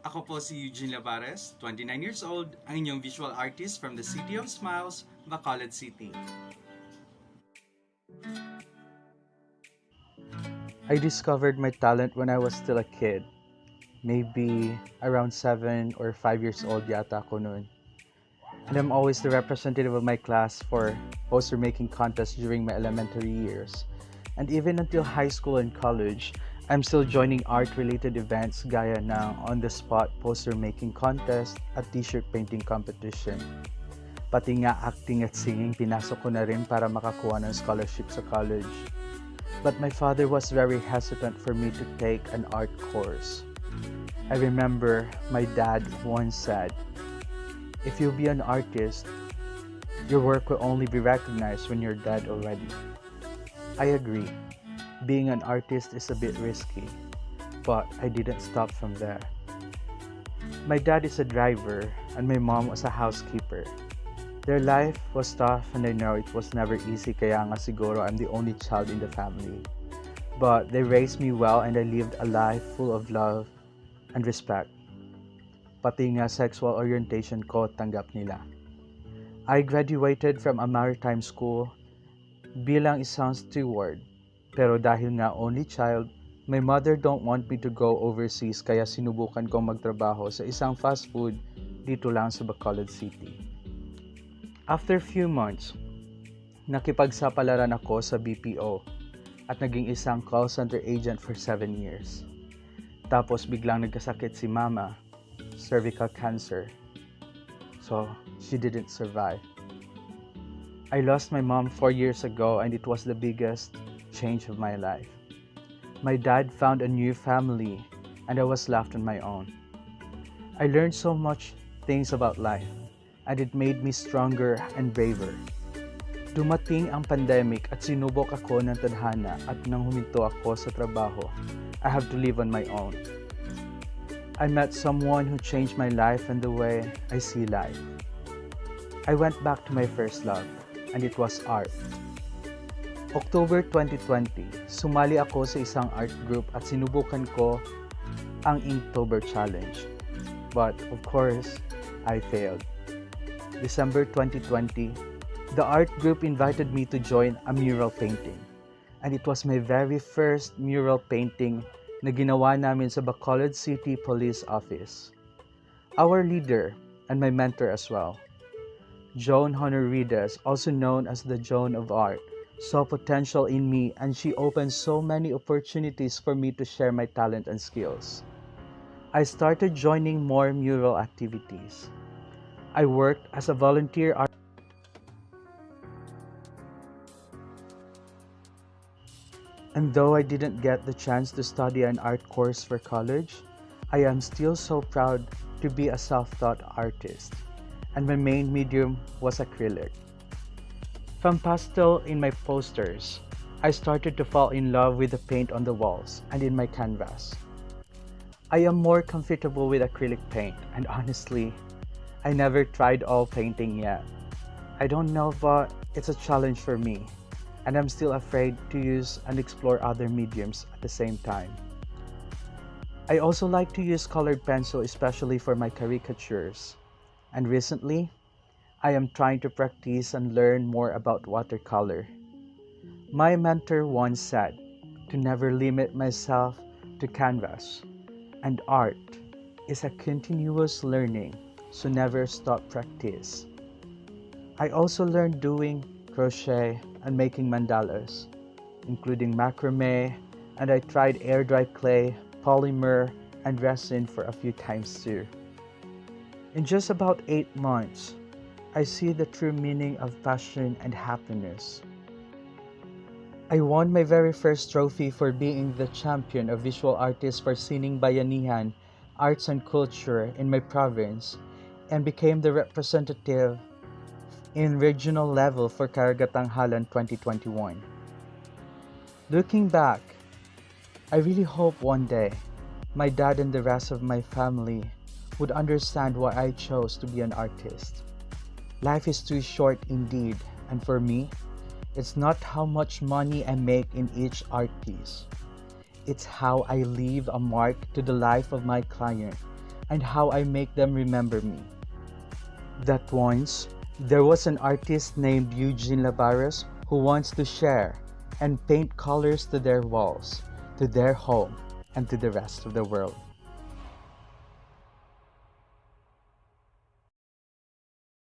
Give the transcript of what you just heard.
Ako po si Eugene Labares, 29 years old, ang inyong visual artist from the City of Smiles, Bacolod City. I discovered my talent when I was still a kid. Maybe around 7 or 5 years old yata ako noon. And I'm always the representative of my class for poster making contests during my elementary years. And even until high school and college, I'm still joining art-related events gaya ng on-the-spot poster making contest at t-shirt painting competition. Pati nga acting at singing pinasok ko na rin para makakuha ng scholarship sa college. But my father was very hesitant for me to take an art course. I remember my dad once said, "If you'll be an artist, your work will only be recognized when you're dead already." I agree. Being an artist is a bit risky, but I didn't stop from there. My dad is a driver and my mom was a housekeeper. Their life was tough and I know it was never easy kaya nga siguro I'm the only child in the family. But they raised me well and I lived a life full of love and respect. Pati nga sexual orientation ko tanggap nila. I graduated from a maritime school bilang isang steward. Pero dahil nga only child, my mother don't want me to go overseas kaya sinubukan kong magtrabaho sa isang fast food dito lang sa Bacolod City. After few months, nakipagsapalaran ako sa BPO at naging isang call center agent for 7 years. Tapos biglang nagkasakit si mama, cervical cancer. So, she didn't survive. I lost my mom 4 years ago and it was the biggest change of my life. My dad found a new family and I was left on my own. I learned so much things about life and it made me stronger and braver. Dumating ang pandemic at sinubok ako ng tadhana at nang huminto ako sa trabaho, I have to live on my own. I met someone who changed my life and the way I see life. I went back to my first love and it was art. October 2020, sumali ako sa isang art group at sinubukan ko ang Inktober Challenge. But of course, I failed. December 2020, the art group invited me to join a mural painting. And it was my very first mural painting na ginawa namin sa Bacolod City Police Office. Our leader and my mentor as well, Joan Honorides, also known as the Joan of Art, saw potential in me and she opened so many opportunities for me to share my talent and skills. I started joining more mural activities. I worked as a volunteer art and though I didn't get the chance to study an art course for college, I am still so proud to be a self-taught artist and my main medium was acrylic. From pastel in my posters, I started to fall in love with the paint on the walls and in my canvas. I am more comfortable with acrylic paint and honestly, I never tried oil painting yet. I don't know, but it's a challenge for me and I'm still afraid to use and explore other mediums at the same time. I also like to use colored pencil especially for my caricatures. And recently, I am trying to practice and learn more about watercolor. My mentor once said to never limit myself to canvas, and art is a continuous learning, so never stop practice. I also learned doing crochet and making mandalas, including macrame, and I tried air dry clay, polymer, and resin for a few times too. In just about 8 months, I see the true meaning of passion and happiness. I won my very first trophy for being the champion of visual artists for Sining Bayanihan, Arts and Culture in my province and became the representative in regional level for Karagatanghalan 2021. Looking back, I really hope one day my dad and the rest of my family would understand why I chose to be an artist. Life is too short indeed, and for me, it's not how much money I make in each art piece. It's how I leave a mark to the life of my client and how I make them remember me. That once, there was an artist named Eugene Labares who wants to share and paint colors to their walls, to their home, and to the rest of the world.